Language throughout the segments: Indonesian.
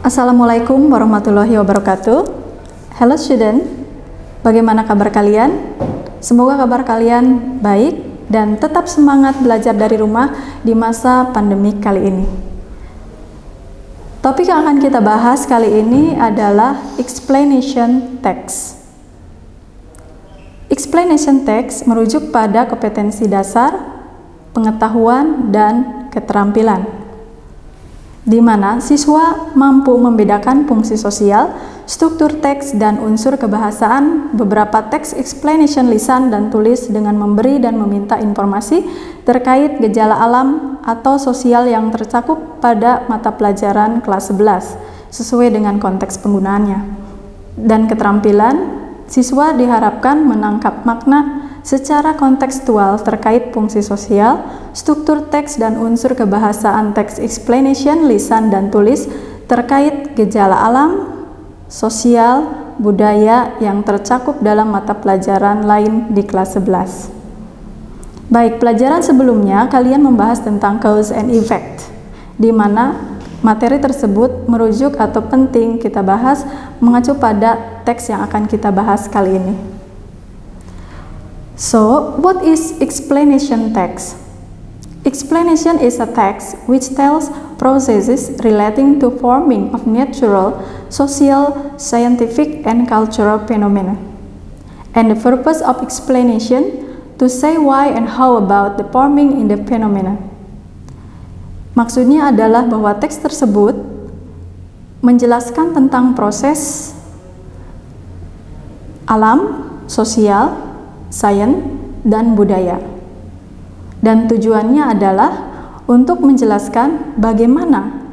Assalamualaikum warahmatullahi wabarakatuh. Hello student, bagaimana kabar kalian? Semoga kabar kalian baik dan tetap semangat belajar dari rumah di masa pandemi kali ini. Topik yang akan kita bahas kali ini adalah explanation text. Explanation text merujuk pada kompetensi dasar, pengetahuan, dan keterampilan, di mana siswa mampu membedakan fungsi sosial, struktur teks, dan unsur kebahasaan beberapa teks explanation lisan dan tulis dengan memberi dan meminta informasi terkait gejala alam atau sosial yang tercakup pada mata pelajaran kelas 11 sesuai dengan konteks penggunaannya. Dan keterampilan, siswa diharapkan menangkap makna secara kontekstual terkait fungsi sosial, struktur teks, dan unsur kebahasaan teks explanation lisan dan tulis terkait gejala alam, sosial, budaya yang tercakup dalam mata pelajaran lain di kelas 11. Baik, pelajaran sebelumnya kalian membahas tentang cause and effect, di mana materi tersebut merujuk atau penting kita bahas mengacu pada teks yang akan kita bahas kali ini. So, what is explanation text? Explanation is a text which tells processes relating to forming of natural, social, scientific, and cultural phenomena. And the purpose of explanation to say why and how about the forming in the phenomena. Maksudnya adalah bahwa teks tersebut menjelaskan tentang proses alam, sosial, sains, dan budaya. Dan tujuannya adalah untuk menjelaskan bagaimana,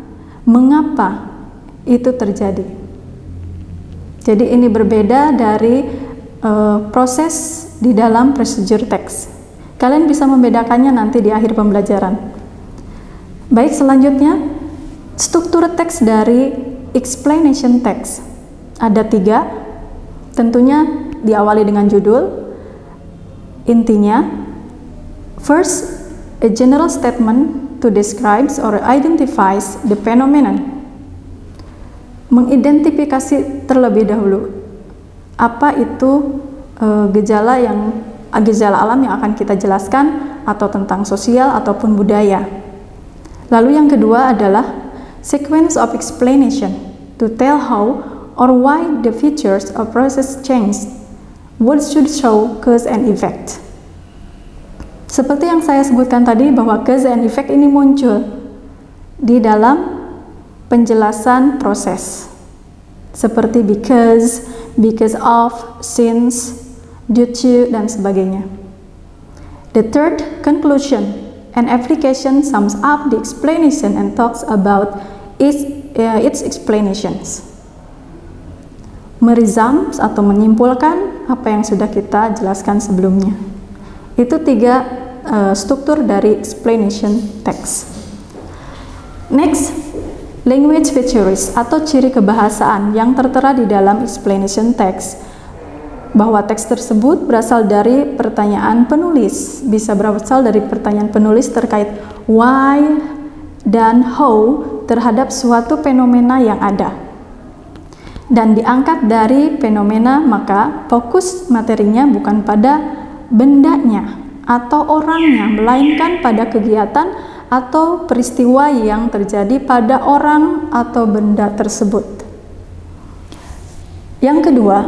mengapa itu terjadi. Jadi ini berbeda dari proses di dalam prosedur teks. Kalian bisa membedakannya nanti di akhir pembelajaran. Baik, selanjutnya struktur teks dari explanation text. Ada 3, tentunya diawali dengan judul. Intinya, first, a general statement to describes or identifies the phenomenon. Mengidentifikasi terlebih dahulu apa itu gejala alam yang akan kita jelaskan, atau tentang sosial ataupun budaya. Lalu yang kedua adalah sequence of explanation to tell how or why the features of process change. What should show cause and effect. Seperti yang saya sebutkan tadi, bahwa cause and effect ini muncul di dalam penjelasan proses, seperti because of, since, due to, dan sebagainya. The third, conclusion and application sums up the explanation and talks about its explanations. Meresum atau menyimpulkan apa yang sudah kita jelaskan sebelumnya. Itu 3 struktur dari explanation text. Next, language features atau ciri kebahasaan yang tertera di dalam explanation text. Bahwa teks tersebut berasal dari pertanyaan penulis, bisa berasal dari pertanyaan penulis terkait why dan how terhadap suatu fenomena yang ada. Dan diangkat dari fenomena, maka fokus materinya bukan pada bendanya atau orangnya, melainkan pada kegiatan atau peristiwa yang terjadi pada orang atau benda tersebut. Yang kedua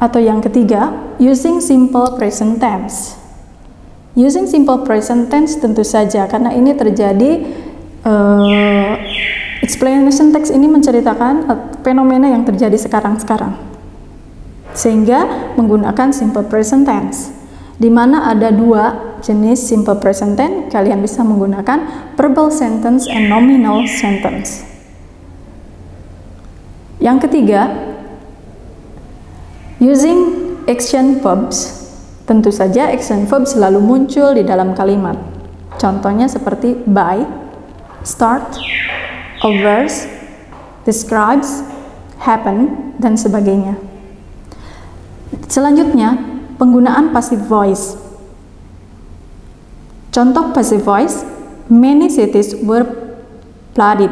atau yang ketiga, using simple present tense. Using simple present tense tentu saja karena ini terjadi explanation text ini menceritakan fenomena yang terjadi sekarang-sekarang, sehingga menggunakan simple present tense, di mana ada 2 jenis simple present tense. Kalian bisa menggunakan verbal sentence and nominal sentence. Yang ketiga, using action verbs. Tentu saja action verbs selalu muncul di dalam kalimat. Contohnya seperti by, start, overs, describes, happen, dan sebagainya. Selanjutnya, penggunaan passive voice. Contoh passive voice, many cities were flooded.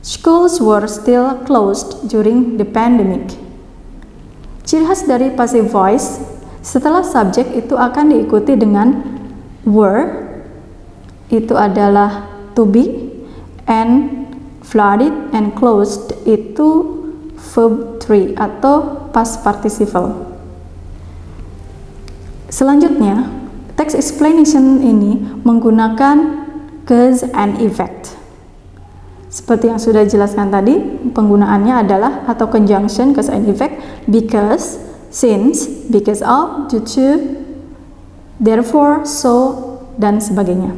Schools were still closed during the pandemic. Ciri khas dari passive voice, setelah subjek itu akan diikuti dengan were, itu adalah to be, and flooded and closed itu verb 3 atau past participle. Selanjutnya, text explanation ini menggunakan cause and effect. Seperti yang sudah dijelaskan tadi, penggunaannya adalah atau conjunction cause and effect, because, since, because of, due to, therefore, so, dan sebagainya.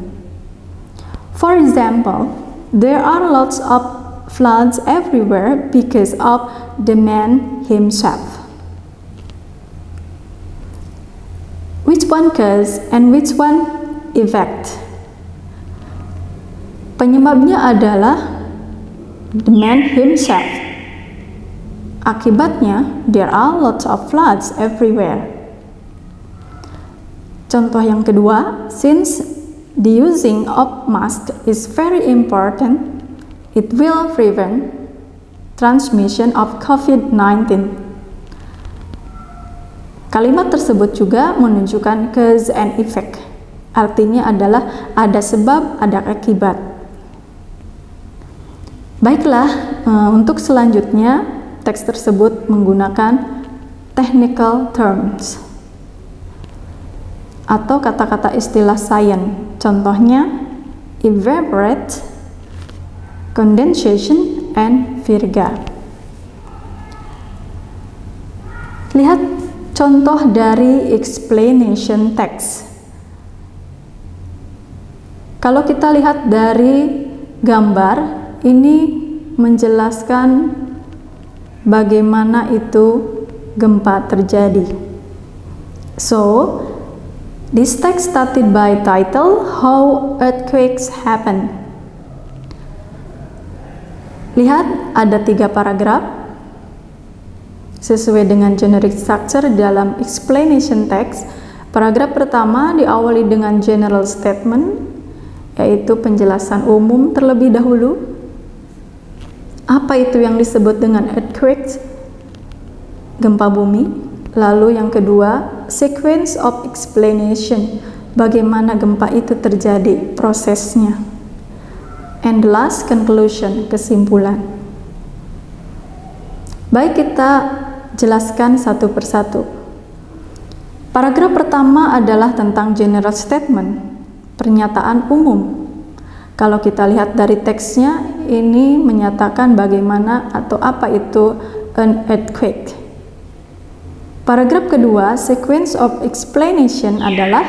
For example, there are lots of floods everywhere because of the man himself. Which one cause and which one effect? Penyebabnya adalah the man himself. Akibatnya, there are lots of floods everywhere. Contoh yang kedua, since the using of mask is very important, it will prevent transmission of COVID-19. Kalimat tersebut juga menunjukkan cause and effect. Artinya adalah ada sebab, ada akibat. Baiklah, untuk selanjutnya teks tersebut menggunakan technical terms atau kata-kata istilah sains. Contohnya evaporate, condensation, and virga. Lihat contoh dari explanation text. Kalau kita lihat dari gambar, ini menjelaskan bagaimana itu gempa terjadi. So, this text started by title How Earthquakes Happen. Lihat, ada 3 paragraf sesuai dengan generic structure dalam explanation text. Paragraf pertama diawali dengan general statement, yaitu penjelasan umum terlebih dahulu. Apa itu yang disebut dengan earthquake, gempa bumi? Lalu yang kedua, sequence of explanation, bagaimana gempa itu terjadi, prosesnya. And the last, conclusion, kesimpulan. Baik, kita jelaskan satu persatu. Paragraf pertama adalah tentang general statement, pernyataan umum. Kalau kita lihat dari teksnya, ini menyatakan bagaimana atau apa itu an earthquake. Paragraf kedua, sequence of explanation, adalah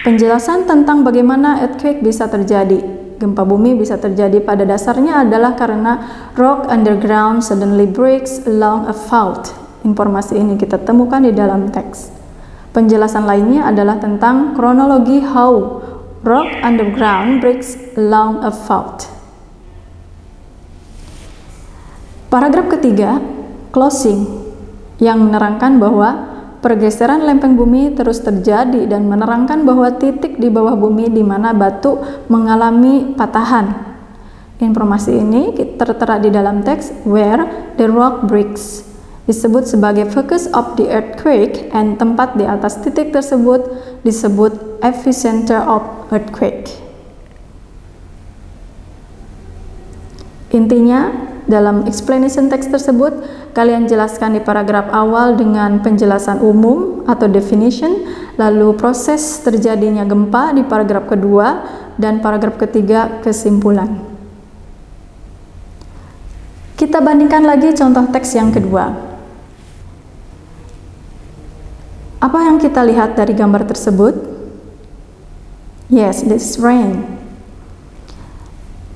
penjelasan tentang bagaimana earthquake bisa terjadi. Gempa bumi bisa terjadi pada dasarnya adalah karena rock underground suddenly breaks along a fault. Informasi ini kita temukan di dalam teks. Penjelasan lainnya adalah tentang kronologi how rock underground breaks along a fault. Paragraf ketiga, closing, yang menerangkan bahwa pergeseran lempeng bumi terus terjadi dan menerangkan bahwa titik di bawah bumi di mana batu mengalami patahan. Informasi ini tertera di dalam teks where the rock breaks. Disebut sebagai focus of the earthquake, and tempat di atas titik tersebut disebut epicenter of earthquake. Intinya, dalam explanation text tersebut, kalian jelaskan di paragraf awal dengan penjelasan umum atau definition, lalu proses terjadinya gempa di paragraf kedua, dan paragraf ketiga kesimpulan. Kita bandingkan lagi contoh teks yang kedua. Apa yang kita lihat dari gambar tersebut? Yes, this rain.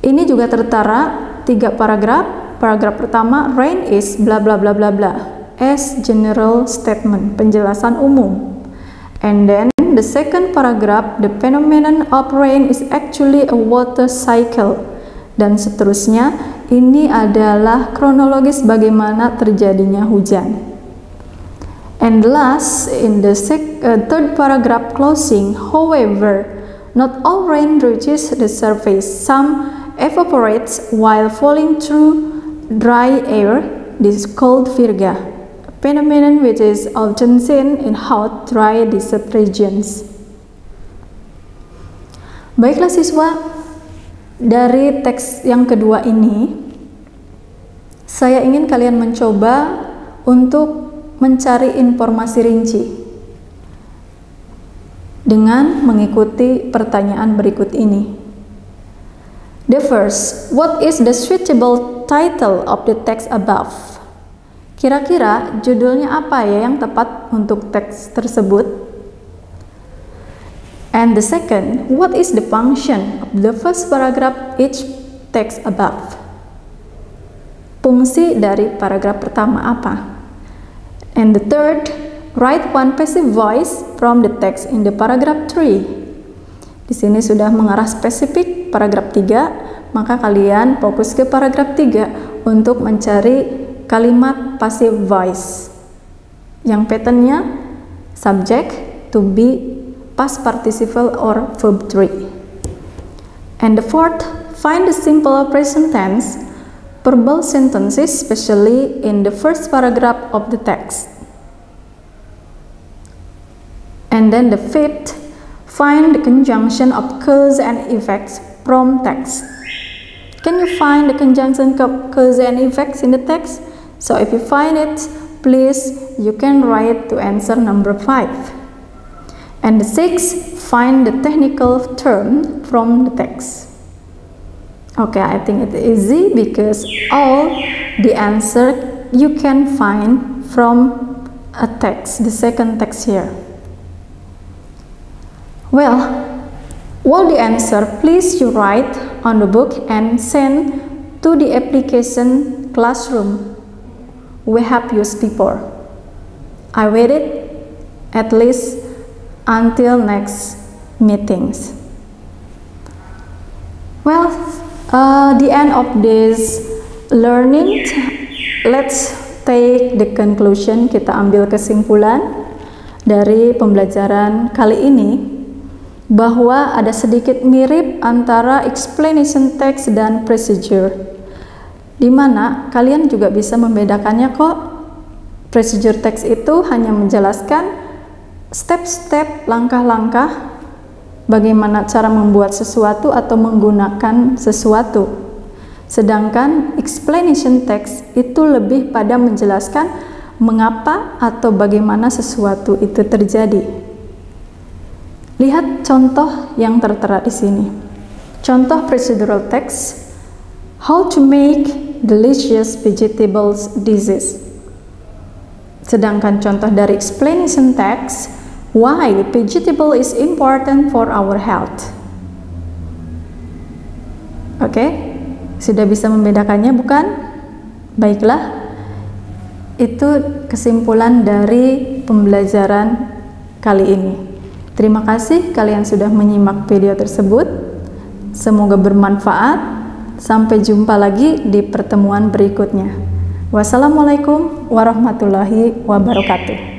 Ini juga tertera 3 paragraf. Paragraf pertama, rain is bla bla bla bla bla, as general statement, penjelasan umum. And then the second paragraph, the phenomenon of rain is actually a water cycle. Dan seterusnya, ini adalah kronologis bagaimana terjadinya hujan. And last, in the third paragraph closing, however, Not all rain reaches the surface. Some evaporates while falling through dry air. This is called virga, a phenomenon which is often seen in hot, dry, desert regions. Baiklah siswa, dari teks yang kedua ini, saya ingin kalian mencoba untuk mencari informasi rinci dengan mengikuti pertanyaan berikut ini. The first, what is the suitable title of the text above? Kira-kira judulnya apa ya yang tepat untuk teks tersebut? And the second, what is the function of the first paragraph each text above? Fungsi dari paragraf pertama apa? And the third, write one passive voice from the text in the paragraph 3. Di sini sudah mengarah spesifik paragraf 3, maka kalian fokus ke paragraf 3 untuk mencari kalimat passive voice yang patternnya subject, to be, past participle or verb 3. And the fourth, find the simple present tense verbal sentences, especially in the first paragraph of the text. And then the fifth, find the conjunction of cause and effects from text. Can you find the conjunction of cause and effects in the text? So if you find it, please you can write to answer number 5. And the sixth, find the technical term from the text. Okay, I think it's easy because all the answer you can find from a text, the second text here. Well, all the answer please you write on the book and send to the application classroom we have used before. I waited at least until next meetings. Well, the end of this learning, let's take the conclusion. Kita ambil kesimpulan dari pembelajaran kali ini bahwa ada sedikit mirip antara explanation text dan procedure, di mana kalian juga bisa membedakannya kok. Procedure text itu hanya menjelaskan step-step, langkah-langkah bagaimana cara membuat sesuatu atau menggunakan sesuatu. Sedangkan explanation text itu lebih pada menjelaskan mengapa atau bagaimana sesuatu itu terjadi. Lihat contoh yang tertera di sini. Contoh procedural text, how to make delicious vegetables dishes. Sedangkan contoh dari explanation text, why vegetable is important for our health. Oke, sudah bisa membedakannya bukan? Baiklah, itu kesimpulan dari pembelajaran kali ini. Terima kasih kalian sudah menyimak video tersebut. Semoga bermanfaat. Sampai jumpa lagi di pertemuan berikutnya. Wassalamualaikum warahmatullahi wabarakatuh.